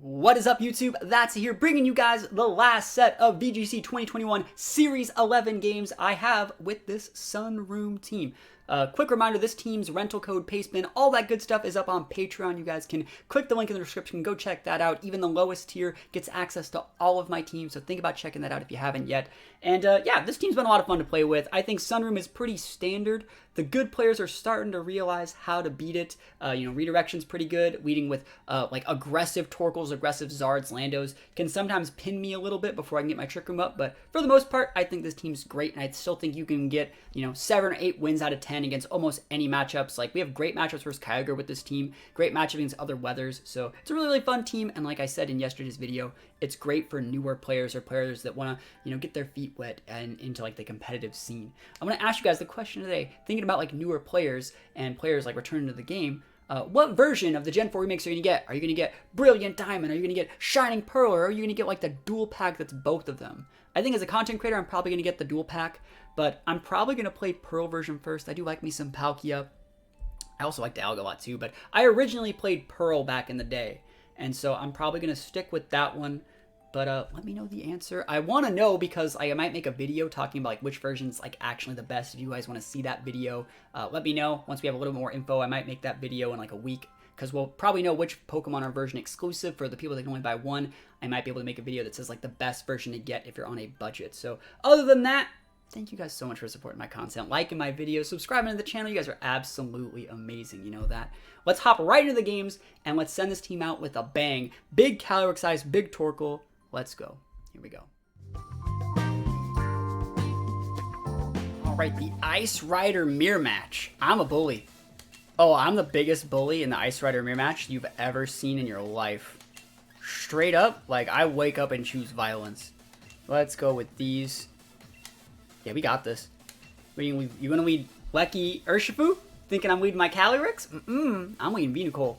What is up, YouTube? That's here, bringing you guys the last set of VGC 2021 Series 11 games I have with this Sunroom team. Quick reminder, this team's rental code, pastebin, all that good stuff is up on Patreon. You guys can click the link in the description, go check that out. Even the lowest tier gets access to all of my teams, so think about checking that out if you haven't yet. And yeah, this team's been a lot of fun to play with. I think Sunroom is pretty standard. The good players are starting to realize how to beat it. Redirection's pretty good. Leading with like aggressive Torkels, aggressive Zards, Landos can sometimes pin me a little bit before I can get my Trick Room up. But for the most part, I think this team's great, and I still think you can get 7 or 8 wins out of 10 against almost any matchups. Like, we have great matchups versus Kyogre with this team, great matchups against other weathers. So it's a really, really fun team. And like I said in yesterday's video, it's great for newer players or players that want to, get their feet wet and into like the competitive scene. I'm going to ask you guys the question today, thinking about like newer players and players like returning to the game. What version of the Gen 4 remakes are you going to get? Are you going to get Brilliant Diamond? Are you going to get Shining Pearl? Or are you going to get like the dual pack that's both of them? I think as a content creator, I'm probably going to get the dual pack, but I'm probably going to play Pearl version first. I do like me some Palkia. I also like Dialga a lot too, but I originally played Pearl back in the day, and so I'm probably going to stick with that one. But let me know the answer. I want to know because I might make a video talking about like which version's like actually the best. If you guys want to see that video, let me know. Once we have a little more info, I might make that video in like a week, because we'll probably know which Pokemon are version exclusive. For the people that can only buy one, I might be able to make a video that says like the best version to get if you're on a budget. So other than that, thank you guys so much for supporting my content, liking my videos, subscribing to the channel. You guys are absolutely amazing, you know that. Let's hop right into the games and let's send this team out with a bang. Big Calyrex Ice, big Torkoal. Let's go. Here we go. All right, the Ice Rider Mirror Match. I'm a bully. Oh, I'm the biggest bully in the Ice Rider Mirror Match you've ever seen in your life. Straight up, like, I wake up and choose violence. Let's go with these. Yeah, we got this. You gonna lead Lecky Urshifu? Thinking I'm leading my Calyrex? I'm leading Venucool.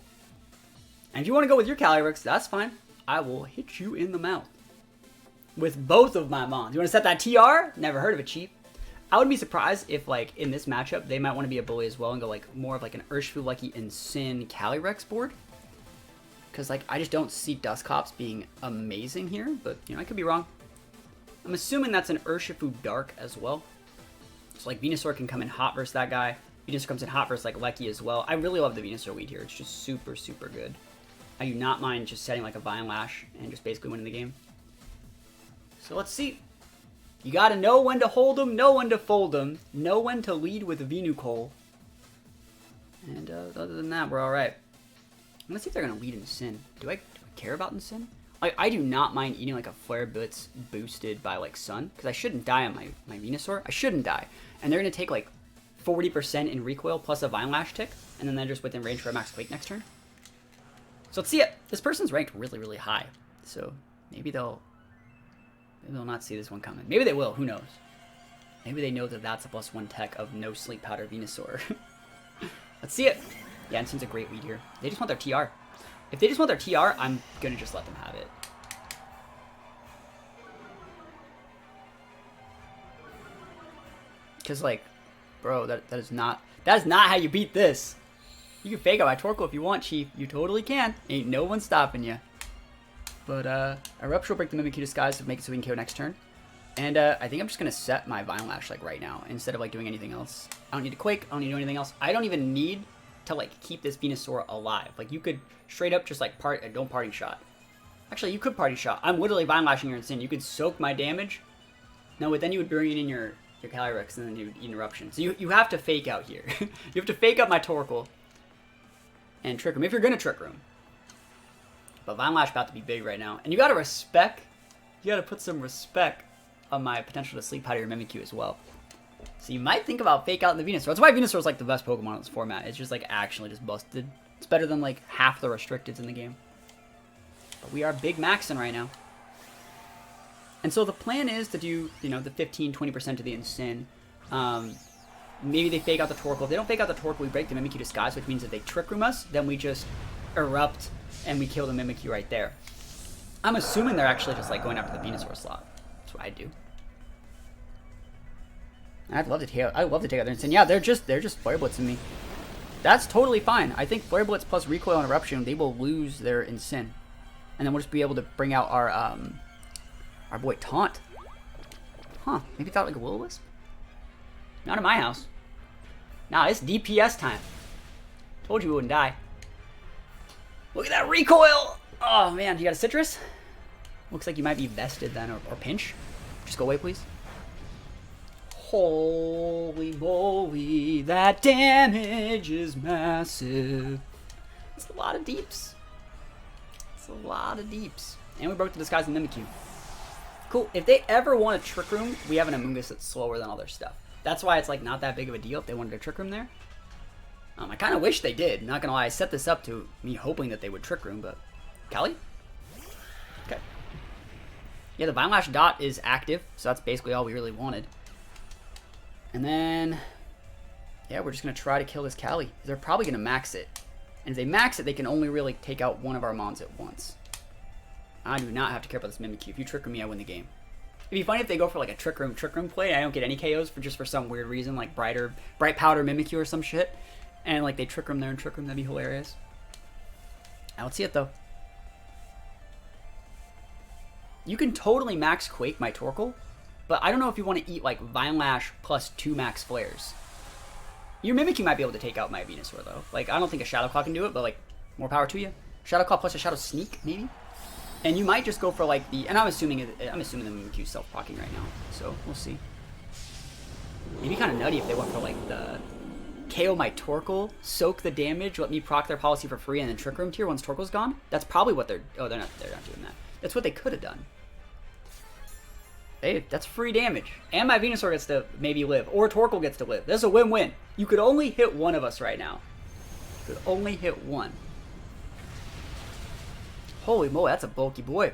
And if you want to go with your Calyrex, that's fine. I will hit you in the mouth with both of my mons. You want to set that TR? Never heard of it, cheap. I would be surprised if, like, in this matchup, they might want to be a bully as well and go, like, more of, like, an Urshifu, Lucky, and Sin Calyrex board. Because, like, I just don't see Dusclops being amazing here, but, I could be wrong. I'm assuming that's an Urshifu Dark as well. So, like, Venusaur can come in hot versus that guy. Venusaur comes in hot versus, like, Lecky as well. I really love the Venusaur lead here. It's just super, super good. I do not mind just setting like a Vine Lash and just basically winning the game. So let's see. You gotta know when to hold them, know when to fold them, know when to lead with Venucool. And other than that, we're alright. Let's see if they're gonna lead in Sin. Do I care about in Sin? I do not mind eating like a Flare Blitz boosted by like Sun, because I shouldn't die on my Venusaur. I shouldn't die. And they're gonna take like 40% in recoil plus a Vine Lash tick, and then they're just within range for a Max Quake next turn. So let's see it. This person's ranked really, really high. So maybe they'll not see this one coming. Maybe they will. Who knows? Maybe they know that that's a +1 tech of no Sleep Powder Venusaur. Let's see it. Yeah, Ensign's a great lead here. They just want their TR. If they just want their TR, I'm going to just let them have it. Because, like, bro, that is not how you beat this. You can fake out my Torkoal if you want, Chief. You totally can. Ain't no one stopping you. But, Eruption will break the Mimikyu Disguise to make it so we can KO next turn. And, I think I'm just going to set my Vine Lash, like, right now, instead of, like, doing anything else. I don't need to Quake. I don't need to do anything else. I don't even need to, like, keep this Venusaur alive. Like, you could straight up just, like, don't Parting Shot. Actually, you could Party Shot. I'm literally Vine Lashing your Insane. You could soak my damage. No, but then you would bring in your Calyrex, and then you would eat Eruption. So you have to fake out here. You have to fake out my Torkoal and Trick Room, if you're going to Trick Room. But Vine Lash about to be big right now. And you got to put some respect on my potential to Sleep Powder your Mimikyu as well. So you might think about fake out in the Venusaur. That's why Venusaur is like the best Pokemon in this format. It's just like actually just busted. It's better than like half the restricteds in the game. But we are big maxing right now. And so the plan is to do, the 15-20% to the Insane. Maybe they fake out the Torkoal. If they don't fake out the Torkoal, we break the Mimikyu Disguise, which means if they Trick Room us, then we just Erupt and we kill the Mimikyu right there. I'm assuming they're actually just like going after the Venusaur slot. That's what I do. I'd love to take out their Insane. Yeah, they're just Flare Blitzing me. That's totally fine. I think Flare Blitz plus recoil and Eruption, they will lose their Insane. And then we'll just be able to bring out our boy Taunt. Huh, maybe thought like a Will-O-Wisp? Not in my house. Nah, it's DPS time. Told you we wouldn't die. Look at that recoil! Oh man, you got a Citrus? Looks like you might be vested then, or pinch. Just go away, please. Holy moly, that damage is massive. It's a lot of deeps. It's a lot of deeps. And we broke the Disguise and Mimikyu. Cool. If they ever want a Trick Room, we have an Amoonguss that's slower than all their stuff. That's why it's like not that big of a deal if they wanted a Trick Room there. I kind of wish they did. Not gonna lie, I set this up to me hoping that they would Trick Room, but Callie? Okay. Yeah, the Vine Lash dot is active, so that's basically all we really wanted. And then, yeah, we're just gonna try to kill this Callie. They're probably gonna max it, and if they max it, they can only really take out one of our Mons at once. I do not have to care about this Mimikyu. If you Trick Room me, I win the game. It'd be funny if they go for like a Trick Room play, and I don't get any KOs for some weird reason, like Bright Powder Mimikyu or some shit. And like they Trick Room there and Trick Room, that'd be hilarious. I don't see it though. You can totally max Quake my Torkoal, but I don't know if you want to eat like Vine Lash plus 2 max flares. Your Mimikyu might be able to take out my Venusaur though. Like I don't think a Shadow Claw can do it, but like more power to you. Shadow Claw plus a Shadow Sneak maybe. And you might just go for like the, and I'm assuming the Mimikyu's self-procking right now, so we'll see. It'd be kind of nutty if they went for like the KO my Torkoal, soak the damage, let me proc their policy for free, and then Trick Room tier once Torkoal's gone. That's probably what they're not doing that. That's what they could have done. Hey, that's free damage. And my Venusaur gets to maybe live, or Torkoal gets to live. That's a win-win. You could only hit one of us right now. You could only hit one. Holy moly, that's a bulky boy.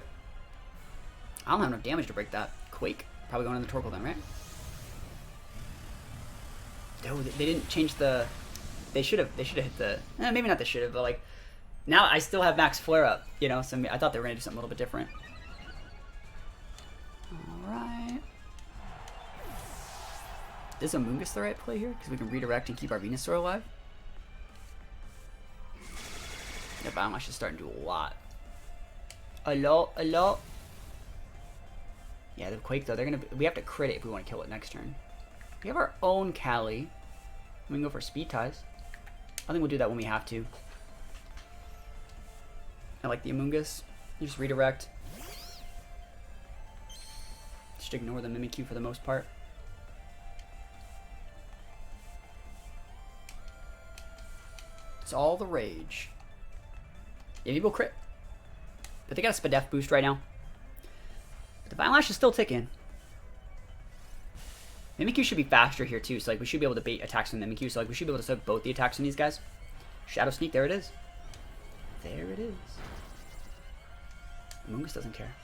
I don't have enough damage to break that. Quake. Probably going in the Torkoal then, right? Oh, they didn't change the... They should have hit the... maybe not they should have, but like... Now I still have max flare up, you know? So I thought they were going to do something a little bit different. Alright. Is Amoonguss the right play here? Because we can redirect and keep our Venusaur alive. Yeah, Vine Lash is starting to do a lot. A lot. Yeah, the Quake though, we have to crit it if we want to kill it next turn. We have our own Callie. We can go for Speed Ties. I think we'll do that when we have to. I like the Amoonguss. You just redirect. Just ignore the Mimikyu for the most part. It's all the rage. Yeah, maybe we'll crit. But they got a Spadef boost right now. But the Vine Lash is still ticking. Mimikyu should be faster here too, so like we should be able to bait attacks from Mimikyu, so like we should be able to soak both the attacks from these guys. Shadow Sneak, there it is. There it is. Amoonguss doesn't care.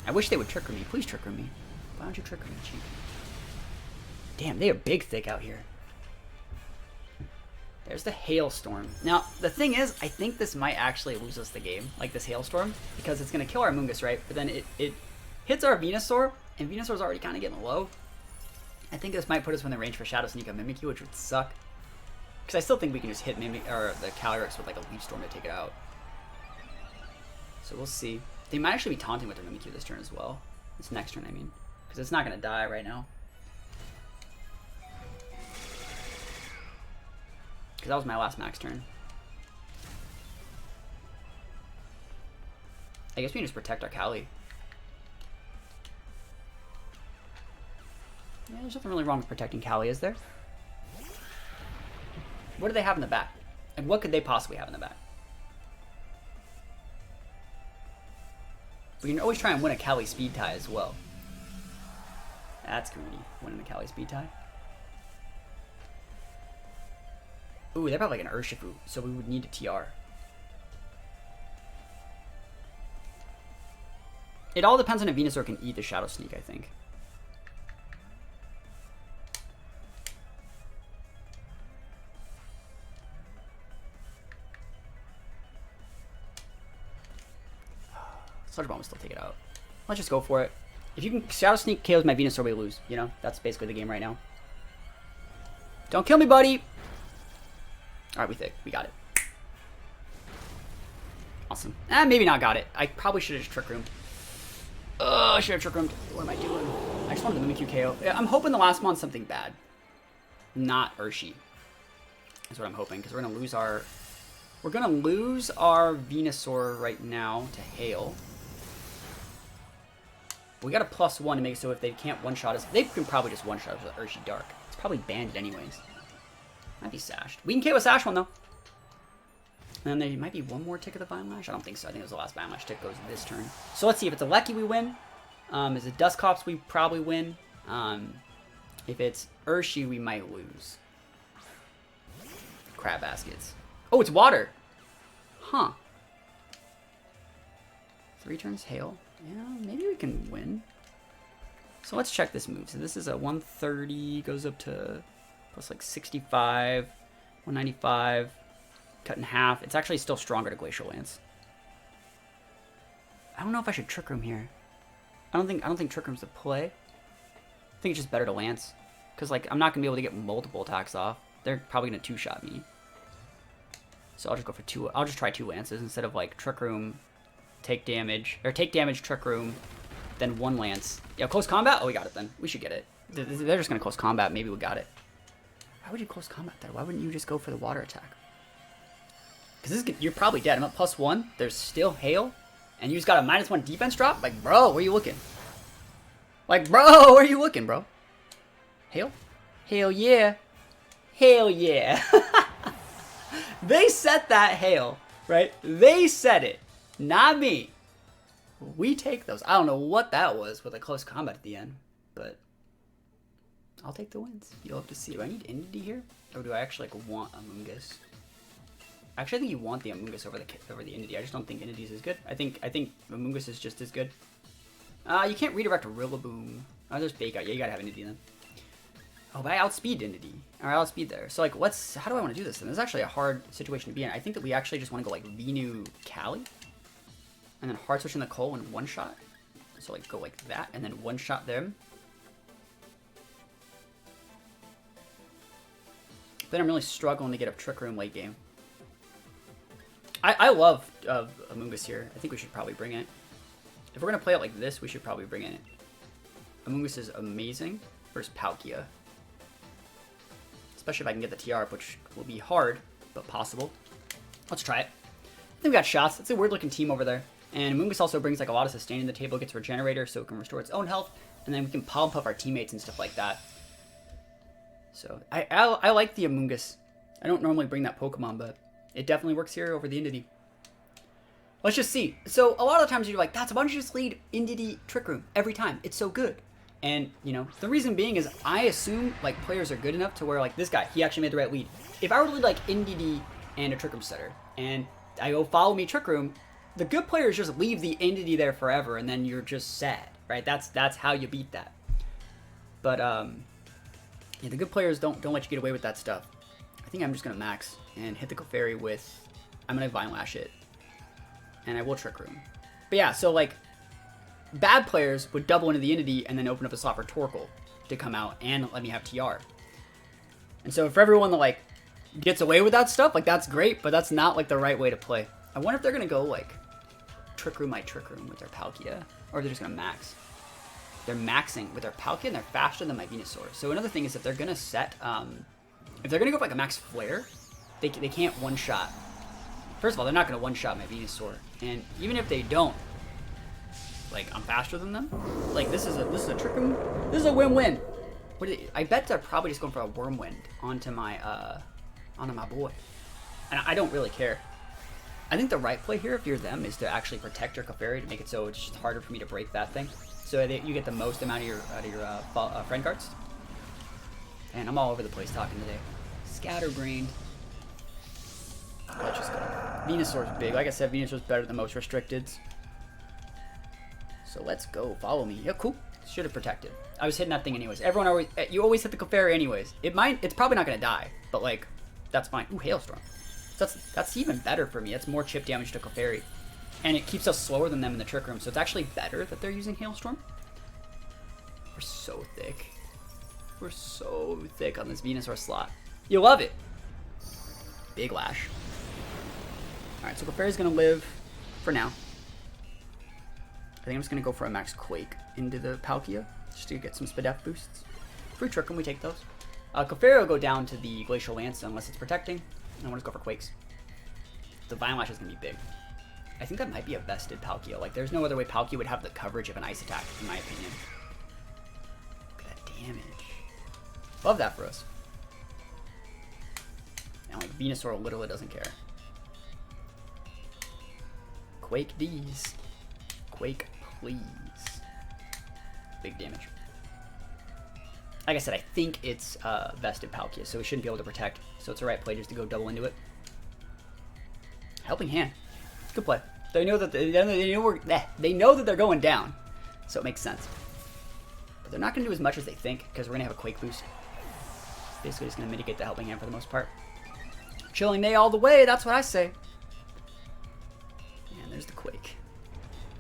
I wish they would Trick Room me. Please Trick Room me. Why don't you Trick Room me, cheap? Damn, they are big thick out here. There's the Hailstorm. Now, the thing is, I think this might actually lose us the game, like this Hailstorm, because it's going to kill our Amoonguss, right? But then it hits our Venusaur, and Venusaur's already kind of getting low. I think this might put us in the range for Shadow Sneak on Mimikyu, which would suck. Because I still think we can just hit the Calyrex with like a Leaf Storm to take it out. So we'll see. They might actually be taunting with their Mimikyu this turn as well. This next turn, I mean. Because it's not going to die right now. Because that was my last max turn. I guess we can just protect our Callie. Yeah, there's nothing really wrong with protecting Callie, is there? What do they have in the back? And what could they possibly have in the back? We can always try and win a Callie speed tie as well. That's greedy, winning the Callie speed tie. Ooh, they have like an Urshifu, so we would need a TR. It all depends on if Venusaur can eat the Shadow Sneak, I think. Sludge Bomb will still take it out. Let's just go for it. If you can Shadow Sneak KOs my Venusaur, we lose. You know, that's basically the game right now. Don't kill me, buddy! Alright, we got it. Awesome. Maybe not got it. I probably should have just Trick Roomed. I should have Trick Roomed. What am I doing? I just wanted to Mimikyu KO. I'm hoping the last mon's something bad. Not Urshi. That's what I'm hoping, because we're gonna lose our Venusaur right now to Hail. We got a +1 to make it so if they can't one-shot us, they can probably just one-shot us with Urshi Dark. It's probably banned anyways. Might be sashed. We can KO a Sash one though. And then there might be one more tick of the Vine Lash. I don't think so. I think it was the last Vine Lash tick goes this turn. So let's see. If it's a Lecky, we win. Is it Dusclops, we probably win. If it's Urshi, we might lose. Crab Baskets. Oh, it's Water. Huh. 3 turns Hail. Yeah, maybe we can win. So let's check this move. So this is a 130, goes up to plus like 65, 195, cut in half. It's actually still stronger to Glacial Lance. I don't know if I should Trick Room here. I don't think Trick Room's the play. I think it's just better to Lance. Because like I'm not gonna be able to get multiple attacks off. They're probably gonna 2-shot me. So I'll just go for 2. I'll just try 2 Lances instead of like Trick Room, take damage, Trick Room, then 1 Lance. Yeah, close combat? Oh, we got it then. We should get it. They're just gonna close combat. Maybe we got it. Why would you close combat there? Why wouldn't you just go for the water attack? Because you're probably dead. I'm at +1. There's still Hail. And you just got a -1 defense drop? Like, bro, where you looking? Like, bro, where you looking, bro? Hail? Hail yeah. Hail yeah. They set that Hail, right? They said it. Not me. We take those. I don't know what that was with a close combat at the end. But I'll take the wins. You'll have to see. Do I need Entity here? Or do I actually like want Amoonguss? Actually, I think you want the Amoonguss over the Entity. I just don't think Entity's as good. I think Amoonguss is just as good. You can't redirect Rillaboom. Oh, there's Fake Out. Yeah, you gotta have Entity then. Oh, but I outspeed Entity. Or I outspeed there. So like, how do I want to do this then? This is actually a hard situation to be in. I think that we actually just want to go like Venu Cali. And then hard switch in the Cole and 1-shot. So like go like that and then 1-shot them. Then I'm really struggling to get up Trick Room late game. I love Amoonguss here. I think we should probably bring it. If we're going to play it like this, we should probably bring it. Amoonguss is amazing versus Palkia. Especially if I can get the TR up, which will be hard, but possible. Let's try it. I think we got shots. It's a weird looking team over there. And Amoonguss also brings like a lot of sustain in the table, gets Regenerator, so it can restore its own health. And then we can pump up our teammates and stuff like that. So I like the Amoonguss. I don't normally bring that Pokemon, but it definitely works here over the Entity. Let's just see. So a lot of the times you're like, that's a bunch of just lead Entity Trick Room every time. It's so good. And, you know, the reason being is I assume, like, players are good enough to where, like, this guy, he actually made the right lead. If I were to lead, like, Entity and a Trick Room setter, and I go follow me Trick Room, the good players just leave the Entity there forever, and then you're just sad, right? That's how you beat that. But, yeah, the good players don't let you get away with that stuff. I think I'm just going to max and hit the Clefairy with, I'm going to Vine Lash it, and I will Trick Room. But yeah, so, like, bad players would double into the Entity and then open up a slot for Torkoal to come out and let me have TR. And so for everyone that like gets away with that stuff, like that's great, but that's not like the right way to play. I wonder if they're gonna go like Trick Room my Trick Room with their Palkia, or they're just gonna max. They're maxing with their Palkia and they're faster than my Venusaur. So another thing is if they're gonna set, if they're gonna go for like a max flare, they can't one-shot. First of all, they're not gonna one-shot my Venusaur, and even if they don't, like, I'm faster than them. Like, this is a Trick Room. This is a win-win. I bet they're probably just going for a Wormwind onto my boy. And I don't really care. I think the right play here, if you're them, is to actually protect your Clefairy to make it so it's just harder for me to break that thing. So that you get the most amount out of your friend cards. And I'm all over the place talking today. Scatterbrained. Let's just go. Venusaur's big. Like I said, Venusaur's better than most restricteds. So let's go. Follow me. Yeah, cool. Should have protected. I was hitting that thing anyways. You always hit the Clefairy anyways. It's probably not gonna die, but like, that's fine. Ooh, Hailstorm. So that's even better for me. That's more chip damage to Clefairy, and it keeps us slower than them in the Trick Room. So it's actually better that they're using Hailstorm. We're so thick. We're so thick on this Venusaur slot. You love it. Big Lash. All right, so Clefairy's gonna live. for now. I think I'm just going to go for a max Quake into the Palkia, just to get some Spadef boosts. Free Trick 'em, we take those. Clefairy will go down to the Glacial Lance unless it's protecting. And I want to go for Quakes. The Vine Lash is going to be big. I think that might be a vested Palkia. Like, there's no other way Palkia would have the coverage of an Ice attack, in my opinion. Look at that damage. Love that for us. And, like, Venusaur literally doesn't care. Quake D's. Quake, please. Big damage. Like I said, I think it's vested Palkia, so we shouldn't be able to protect. So it's the right play just to go double into it. Helping Hand. It's a good play. They know that they know that they're going down, so it makes sense. But they're not going to do as much as they think because we're going to have a Quake boost. Basically, just going to mitigate the Helping Hand for the most part. Chilling Neigh all the way. That's what I say. And there's the Quake.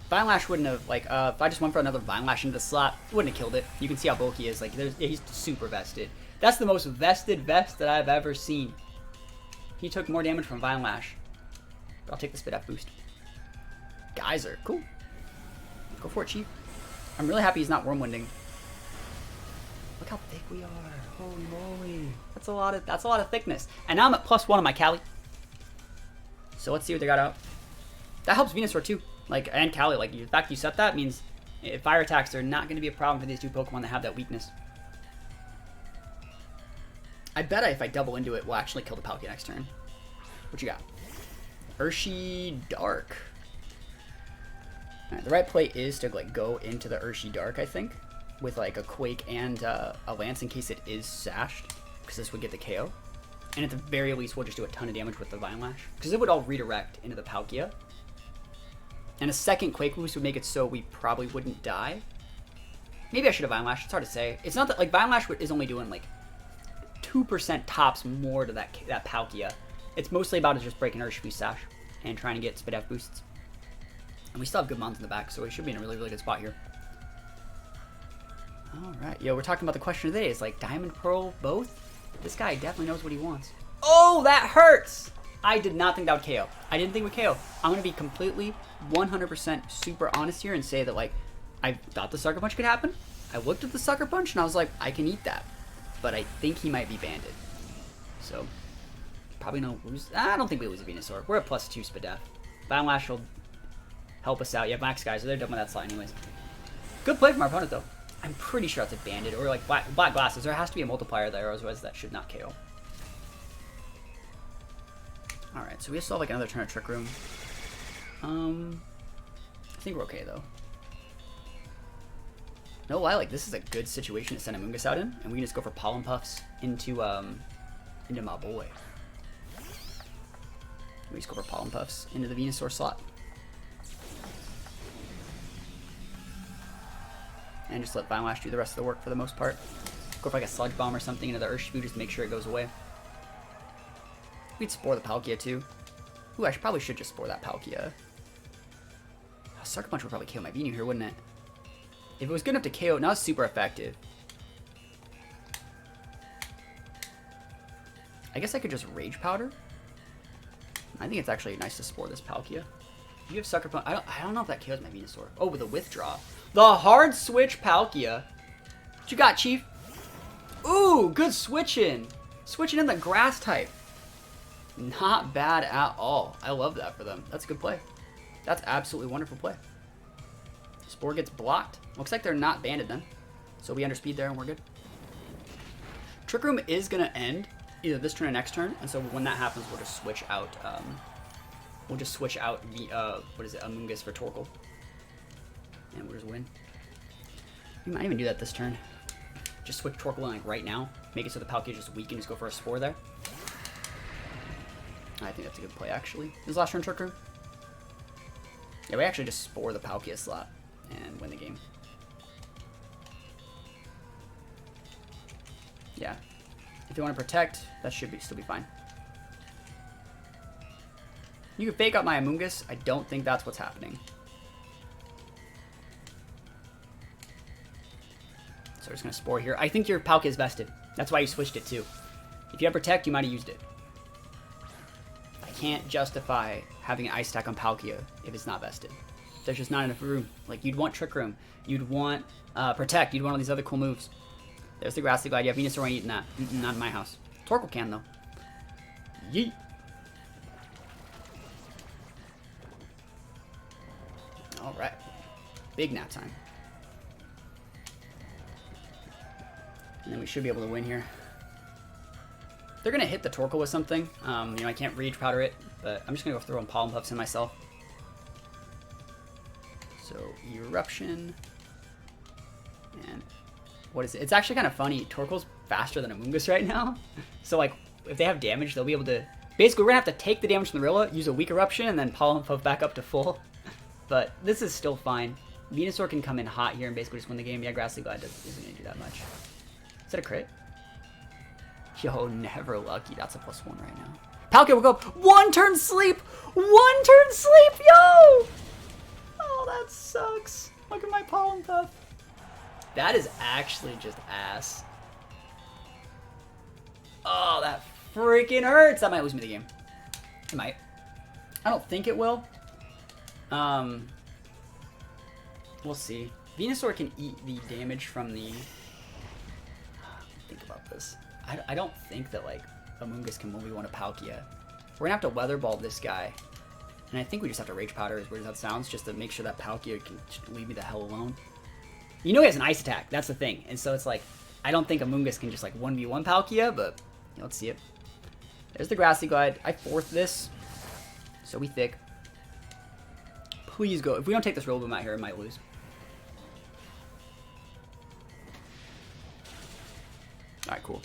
Vine Lash wouldn't have, like, if I just went for another Vine Lash into the slot, it wouldn't have killed it. You can see how bulky he is. Like, he's super vested. That's the most vested vest that I've ever seen. He took more damage from Vine Lash. But I'll take the Spadef boost. Geyser, cool. Go for it, Chief. I'm really happy he's not Wormwinding. Look how thick we are. Holy moly. That's a lot of thickness. And now I'm at +1 on my Cali. So let's see what they got out. That helps Venusaur too. Like, and Cali, like, the fact you set that means if fire attacks are not going to be a problem for these two Pokemon that have that weakness. I bet if I double into it, we'll actually kill the Palkia next turn. What you got? Urshi Dark. Alright, the right play is to, like, go into the Urshi Dark, I think, with, like, a Quake and a Lance in case it is sashed, because this would get the KO. And at the very least, we'll just do a ton of damage with the Vine Lash, because it would all redirect into the Palkia. And a second Quake boost would make it so we probably wouldn't die. Maybe I should have Vine Lash. It's hard to say. It's not that, like, Vine Lash is only doing, like, 2% tops more to that Palkia. It's mostly about just breaking Urshifu Sash and trying to get Spadef boosts. And we still have good mons in the back, so we should be in a really, really good spot here. Alright. Yo, we're talking about the question of the day. Is, like, Diamond Pearl both? This guy definitely knows what he wants. Oh, that hurts! I did not think that would KO. I didn't think it would KO. I'm going to be completely 100% super honest here and say that, like, I thought the Sucker Punch could happen. I looked at the Sucker Punch and I was like, I can eat that. But I think he might be banded. So, probably no lose. I don't think we lose a Venusaur. We're at +2 Spadef. Vine Lash will help us out. Yeah, Max guys, so they're done with that slot anyways. Good play from our opponent, though. I'm pretty sure it's a banded or, like, black glasses. There has to be a multiplier there, otherwise that should not KO. Alright, so we still have, like, another turn of Trick Room. I think we're okay, though. No lie, like, this is a good situation to send Amoonguss out in, and we can just go for Pollen Puffs into my boy. We just go for Pollen Puffs into the Venusaur slot. And just let Vine Lash do the rest of the work for the most part. Go for, like, a Sludge Bomb or something into the Urshifu just to make sure it goes away. We'd Spore the Palkia, too. Ooh, I probably should just Spore that Palkia. Sucker Punch would probably KO my Venu here, wouldn't it? If it was good enough to KO, now it's super effective. I guess I could just Rage Powder. I think it's actually nice to Spore this Palkia. If you have Sucker Punch, I don't know if that KOs my Venusaur. Oh, with a Withdraw. The hard switch Palkia. What you got, Chief? Ooh, good switching. Switching in the Grass type. Not bad at all. I love that for them. That's a good play. That's absolutely wonderful play. Spore gets blocked. Looks like they're not banded then. So we underspeed there and we're good. Trick Room is going to end either this turn or next turn. And so when that happens, we'll just switch out. What is it? Amoonguss for Torkoal. And we'll just win. We might even do that this turn. Just switch Torkoal in, like, right now. Make it so the Palkia is just weak and just go for a Spore there. I think that's a good play, actually. This last turn Trick Room. Yeah, we actually just Spore the Palkia slot and win the game. Yeah. If you want to protect, that should still be fine. You can fake out my Amoonguss. I don't think that's what's happening. So we're just going to Spore here. I think your Palkia is vested. That's why you switched it too. If you had Protect, you might have used it. I can't justify having an ice attack on Palkia if it's not vested. There's just not enough room. Like, you'd want Trick Room. You'd want Protect. You'd want all these other cool moves. There's the Grassy Glide. Yeah, Venusaur ain't eating that. Not in my house. Torkoal can, though. Yeet. Alright. Big nap time. And then we should be able to win here. They're going to hit the Torkoal with something. You know, I can't Rage Powder it, but I'm just going to go throw on Pollen Puffs in myself. So, Eruption. And what is it? It's actually kind of funny. Torkoal's faster than Amoonguss right now. So, like, if they have damage, they'll be able to... Basically, we're going to have to take the damage from the Rilla, use a weak Eruption, and then Pollen Puff back up to full. But this is still fine. Venusaur can come in hot here and basically just win the game. Yeah, Grassy Glide isn't going to do that much. Is that a crit? Yo, never lucky. That's a +1 right now. Palkia will go up. 1 turn sleep! 1 turn sleep, yo! Oh, that sucks. Look at my Pollen Puff. That is actually just ass. Oh, that freaking hurts. That might lose me the game. It might. I don't think it will. We'll see. Venusaur can eat the damage from the... Think about this. I don't think that, like, Amoonguss can 1v1 a Palkia. We're gonna have to Weather Ball this guy. And I think we just have to Rage Powder, as weird as that sounds, just to make sure that Palkia can leave me the hell alone. You know he has an Ice attack, that's the thing. And so it's like, I don't think Amoonguss can just, like, 1v1 Palkia, but you know, let's see it. There's the Grassy Glide. I 4th this. So we thick. Please go. If we don't take this Rillaboom out here, it might lose. Alright, cool.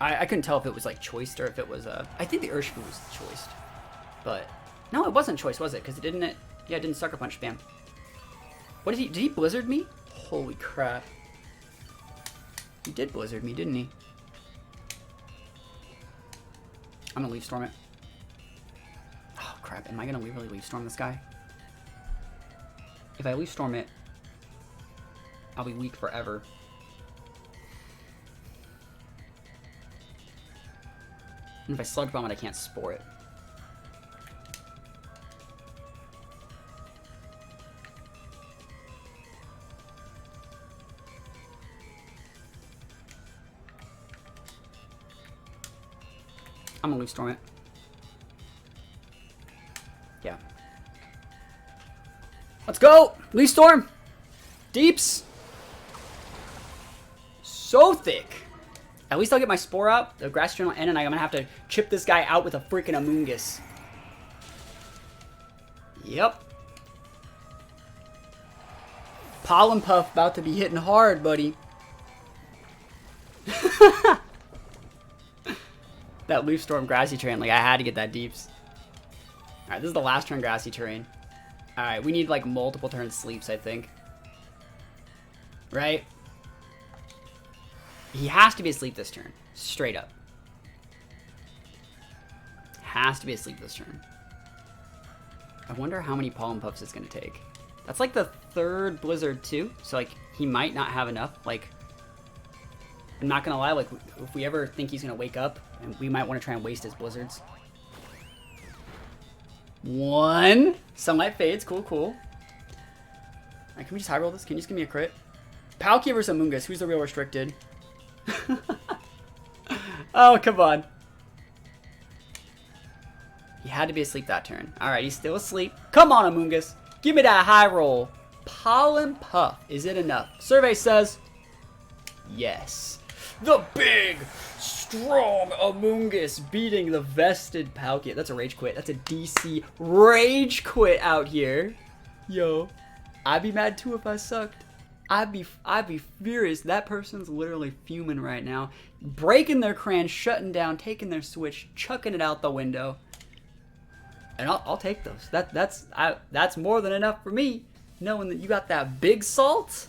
I couldn't tell if it was, like, choiced or if it was, I think the Urshifu was choiced. But, no, it wasn't choice, was it? Because it didn't, yeah, it didn't Sucker Punch spam. What did he Blizzard me? Holy crap. He did Blizzard me, didn't he? I'm gonna Leaf Storm it. Oh, crap. Am I gonna really Leaf Storm this guy? If I Leaf Storm it, I'll be weak forever. And if I Sludge Bomb it, I can't Spore it. I'm gonna Leaf Storm it. Yeah. Let's go! Leaf Storm! Deeps! So thick! At least I'll get my Spore out, the Grass Journal end, and I'm gonna have to chip this guy out with a freaking Amoonguss. Yep. Pollen Puff about to be hitting hard, buddy. That Leaf Storm Grassy Terrain, like I had to get that Deeps. Alright, this is the last turn Grassy Terrain. Alright, we need like multiple turn sleeps, I think. Right? He has to be asleep this turn. Straight up. Has to be asleep this turn. I wonder how many Pollen Puffs it's going to take. That's like the 3rd Blizzard too. So like he might not have enough. Like, I'm not going to lie. Like if we ever think he's going to wake up, and we might want to try and waste his Blizzards. 1. Sunlight Fades. Cool, cool. Alright, can we just high roll this? Can you just give me a crit? Palkia versus Amoonguss. Who's the real restricted? Oh, come on. He had to be asleep that turn. Alright, he's still asleep. Come on, Amoonguss. Give me that high roll. Pollen Puff. Is it enough? Survey says yes. The big, strong Amoonguss beating the vested Palkia. That's a Rage Quit. That's a DC Rage Quit out here. Yo, I'd be mad too if I sucked. I'd be furious. That person's literally fuming right now. Breaking their cran, shutting down, taking their Switch, chucking it out the window. And I'll take those. That's more than enough for me. Knowing that you got that big salt.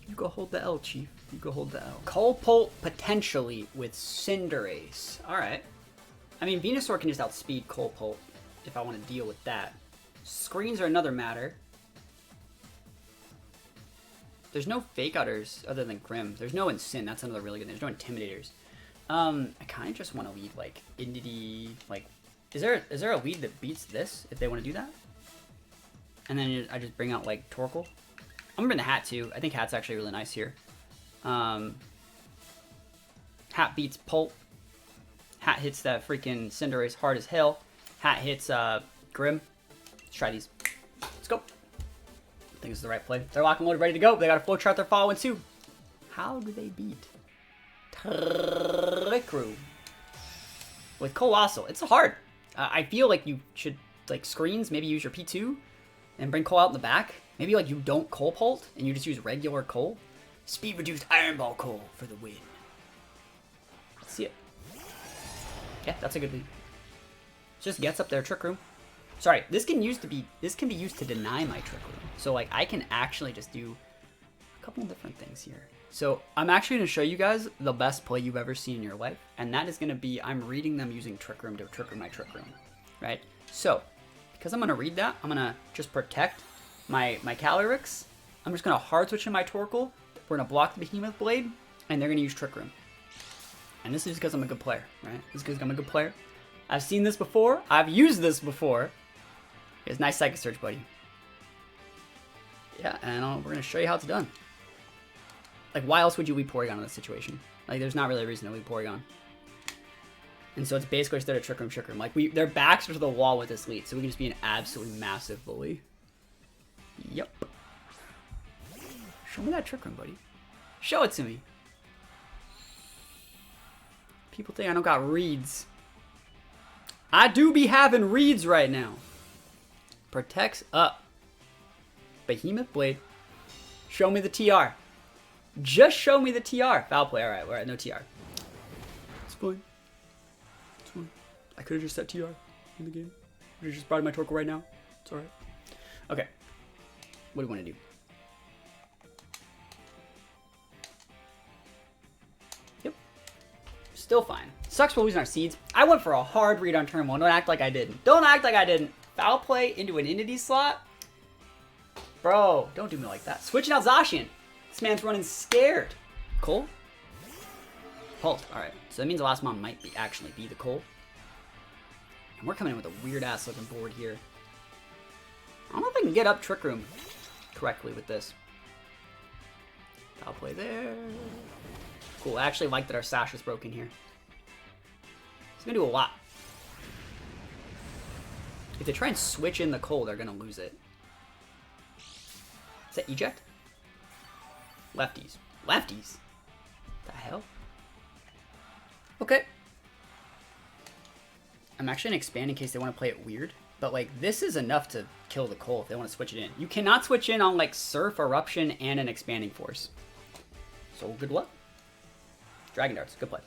You go hold the L, Chief. You go hold the L. Colpult potentially with Cinderace. Alright. I mean, Venusaur can just outspeed Colpult if I want to deal with that. Screens are another matter. There's no Fake Outers other than Grim. There's no Incin. That's another really good. There's no Intimidators. I kind of just want to leave, like, Indity, like, Is there a lead that beats this if they want to do that? And then I just bring out like Torkoal. I'm gonna bring the Hat too. I think Hat's actually really nice here. Hat beats Pulp. Hat hits that freaking Cinderace hard as hell. Hat hits Grim. Let's try these. Let's go. I think this is the right play. They're locked and loaded, ready to go. They got a flow chart they're following too. How do they beat Trick Room with Colossal? It's hard. I feel like you should, like, screens, maybe use your P2 and bring Cole out in the back. Maybe, like, you don't Cole Pult and you just use regular Cole. Speed reduced Iron Ball Cole for the win. Let's see it. Yeah, that's a good lead. Just gets up there, Trick Room. Sorry, this can be used to deny my Trick Room. So, like, I can actually just do a couple of different things here. So I'm actually going to show you guys the best play you've ever seen in your life, and that is going to be I'm reading them using Trick Room to Trick Room my Trick Room, right? So because I'm going to read that, I'm going to just protect my Calyrex. I'm just going to hard switch in my Torkoal. We're going to block the Behemoth Blade, and they're going to use Trick Room. And this is because I'm a good player, right? This is because I'm a good player. I've seen this before. I've used this before. It's nice Psychic Surge, buddy. Yeah, and we're going to show you how it's done. Like, why else would you leave Porygon in this situation? Like, there's not really a reason to leave Porygon. And so it's basically instead of Trick Room, Trick Room. Like, their backs are to the wall with this lead, so we can just be an absolutely massive bully. Yep. Show me that Trick Room, buddy. Show it to me. People think I don't got reads. I do be having reads right now. Protects up. Behemoth Blade. Show me the TR. Just show me the TR. Foul play. Alright, no TR. It's fine. It's fine. I could have just set TR in the game. I could have just brought in my Torkoal right now. It's alright. Okay. What do you want to do? Yep. Still fine. Sucks for losing our seeds. I went for a hard read on turn 1. Don't act like I didn't. Don't act like I didn't. Foul play into an Entity slot? Bro, don't do me like that. Switching out Zacian. This man's running scared. Cole? Pult. Alright. So that means the last mon might actually be the Cole. And we're coming in with a weird-ass looking board here. I don't know if I can get up Trick Room correctly with this. I'll play there. Cool. I actually like that our Sash is broken here. It's going to do a lot. If they try and switch in the Cole, they're going to lose it. Is that eject? Lefties. Lefties? The hell? Okay. I'm actually going to expand in case they want to play it weird. But, like, this is enough to kill the Cole if they want to switch it in. You cannot switch in on, like, Surf, Eruption, and an Expanding Force. So, good luck. Dragon Darts. Good play.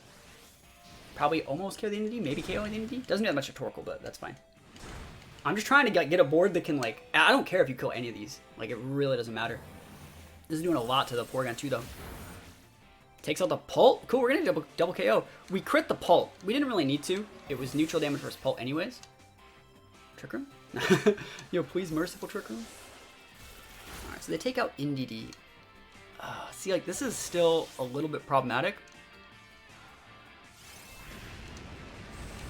Probably almost kill the Entity. Maybe KO the Entity. Doesn't do that much of Torkoal, but that's fine. I'm just trying to get a board that can, like... I don't care if you kill any of these. Like, it really doesn't matter. This is doing a lot to the Porygon 2, though. Takes out the Pult. Cool, we're going to double KO. We crit the Pult. We didn't really need to. It was neutral damage versus Pult anyways. Trick Room? Yo, please, merciful Trick Room. Alright, so they take out NDD. See, like, this is still a little bit problematic.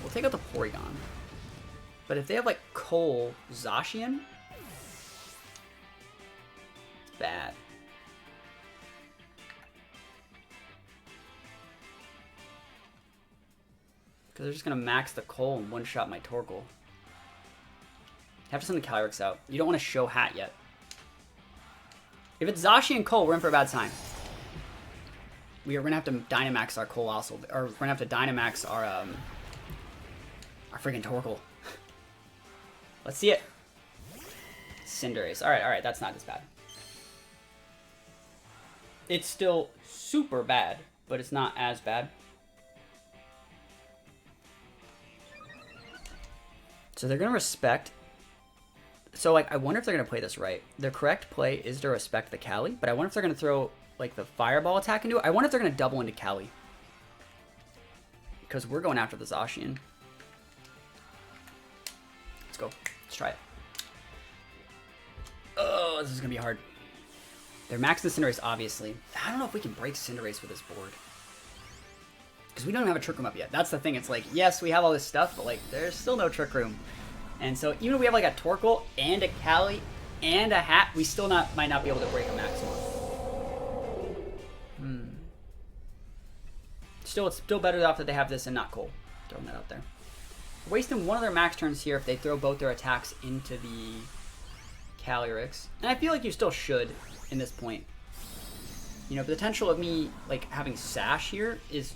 We'll take out the Porygon. But if they have, like, Cole, Zacian, it's bad. Because they're just going to max the Cole and one-shot my Torkoal. Have to send the Calyrex out. You don't want to show Hat yet. If it's Zacian and Cole, we're in for a bad time. We are going to have to Dynamax our Colossal. Or we're going to have to Dynamax our freaking Torkoal. Let's see it. Cinderace. Alright, that's not as bad. It's still super bad, but it's not as bad. So they're going to respect... So, like, I wonder if they're going to play this right. The correct play is to respect the Cali, but I wonder if they're going to throw, like, the Fireball attack into it. I wonder if they're going to double into Cali. Because we're going after the Zacian. Let's go. Let's try it. Oh, this is going to be hard. They're maxing the Cinderace, obviously. I don't know if we can break Cinderace with this board. Because we don't have a Trick Room up yet. That's the thing. It's like, yes, we have all this stuff, but like, there's still no Trick Room. And so even if we have like a Torkoal and a Kali and a Hat, we still might not be able to break a maximum. Still, it's still better off that they have this and not Cole. Throwing that out there. Wasting one of their max turns here if they throw both their attacks into the Calyrex. And I feel like you still should in this point. You know, the potential of me like having Sash here is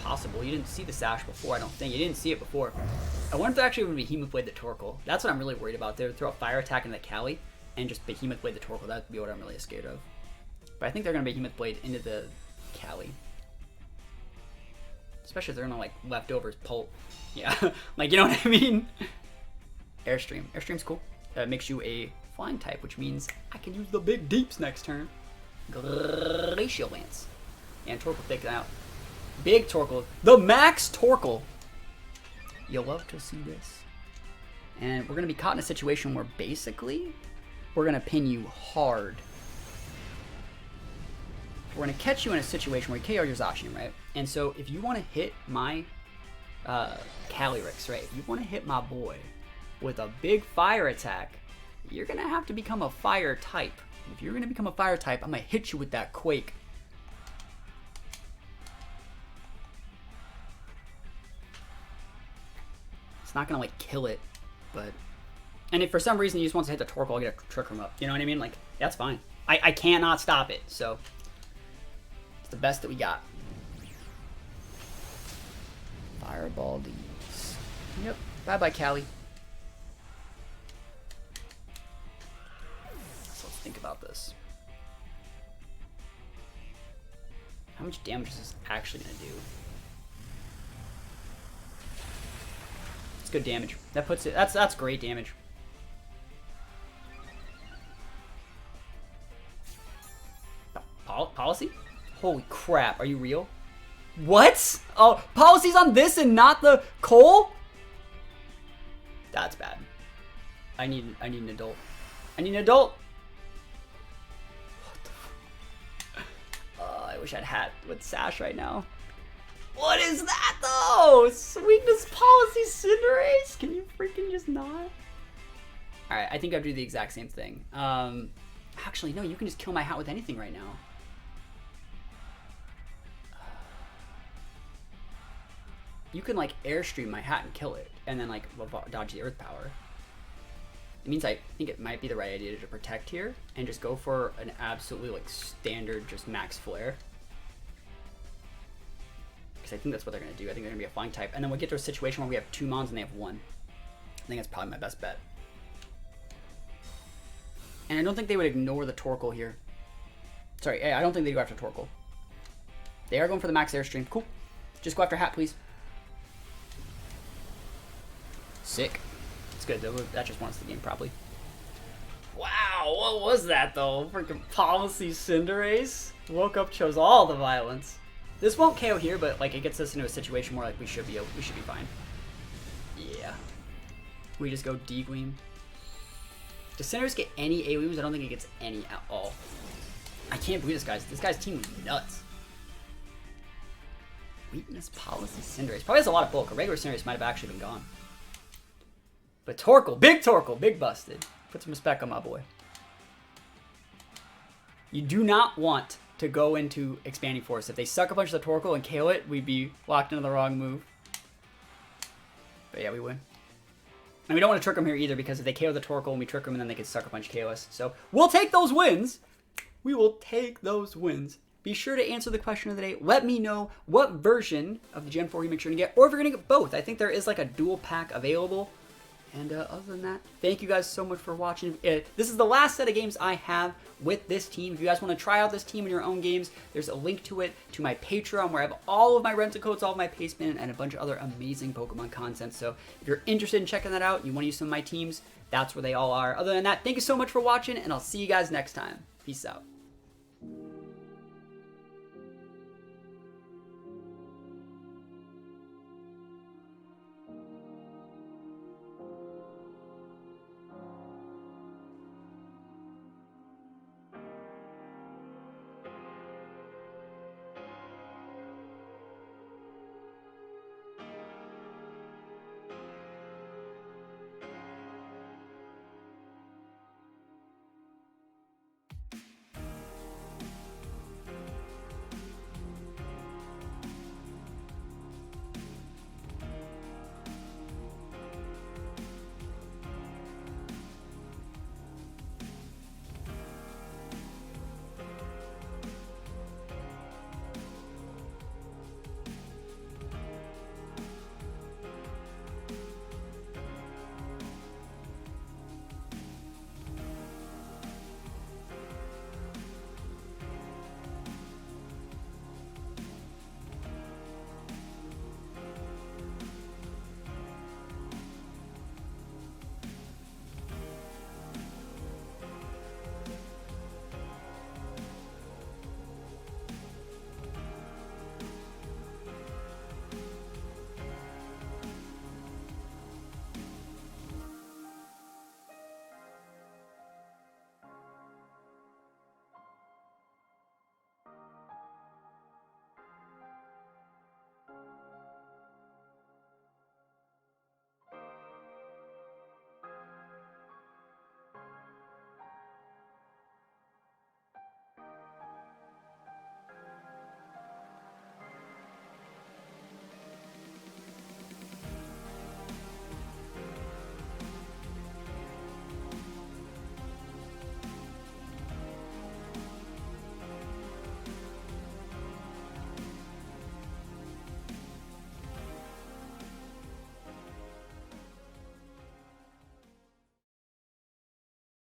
possible. You didn't see the Sash before, I don't think. You didn't see it before. I wonder if they're actually going to Behemoth Blade the Torkoal. That's what I'm really worried about. They would throw a fire attack into the Kali and just Behemoth Blade the Torkoal. That would be what I'm really scared of. But I think they're going to Behemoth Blade into the Kali. Especially if they're going to like leftovers Pult. Yeah, like, you know what I mean? Airstream. Airstream's cool. It makes you a flying type, which means I can use the big deeps next turn. Glacial Lance. And Torkoal take that out. Big Torkoal. The max Torkoal. You'll love to see this. And we're going to be caught in a situation where basically we're going to pin you hard. We're going to catch you in a situation where you KO your Zacian, right? And so if you want to hit my Calyrex, right? If you want to hit my boy with a big fire attack, you're going to have to become a fire type. If you're going to become a fire type, I'm going to hit you with that Quake. It's not going to, like, kill it, but... And if for some reason he just wants to hit the Torkoal, I'll get a Trick Room up. You know what I mean? Like, that's fine. I cannot stop it, so... It's the best that we got. Fireball these. Yep. Bye-bye, Kali. So let's think about this. How much damage is this actually going to do? It's good damage. That puts it... That's great damage. Policy? Holy crap, are you real? What? Oh, Policy's on this and not the Cole? That's bad. I need an adult. I need an adult. What the fuck? I wish I'd had with Sash right now. What is that though? Weakness Policy Cinderace? Can you freaking just not? Alright, I think I'll do the exact same thing. Actually, no, you can just kill my hat with anything right now. You can like Airstream my hat and kill it, and then like dodge the Earth Power. It means I think it might be the right idea to protect here and just go for an absolutely like standard just max flare. Because I think that's what they're gonna do. I think they're gonna be a flying type, and then we'll get to a situation where we have 2 mons and they have 1. I think that's probably my best bet. And I don't think they would ignore the Torkoal here. Sorry, I don't think they go after Torkoal. They are going for the max Airstream. Cool. Just go after hat, please. Sick. It's good. That just wants the game, probably. Wow, what was that, though? Freaking Policy Cinderace. Woke up, chose all the violence. This won't KO here, but like it gets us into a situation where like we should be fine. Yeah. We just go D-Gleam. Does Cinderace get any A-Weaves? I don't think it gets any at all. I can't believe this guy's team was nuts. Weakness Policy Cinderace. Probably has a lot of bulk. A regular Cinderace might have actually been gone. But Torkoal, big busted. Put some respect on my boy. You do not want to go into Expanding Force. If they suck a bunch of the Torkoal and KO it, we'd be locked into the wrong move. But yeah, we win. And we don't want to trick them here either, because if they KO the Torkoal and we trick them, and then they could suck a bunch of KOs. So we'll take those wins. We will take those wins. Be sure to answer the question of the day. Let me know what version of the Gen 4 remix you're going to get, or if you're going to get both. I think there is like a dual pack available. And other than that, thank you guys so much for watching. This is the last set of games I have with this team. If you guys want to try out this team in your own games, there's a link to it to my Patreon, where I have all of my rental codes, all of my placement, and a bunch of other amazing Pokemon content. So if you're interested in checking that out, you want to use some of my teams, that's where they all are. Other than that, thank you so much for watching, and I'll see you guys next time. Peace out.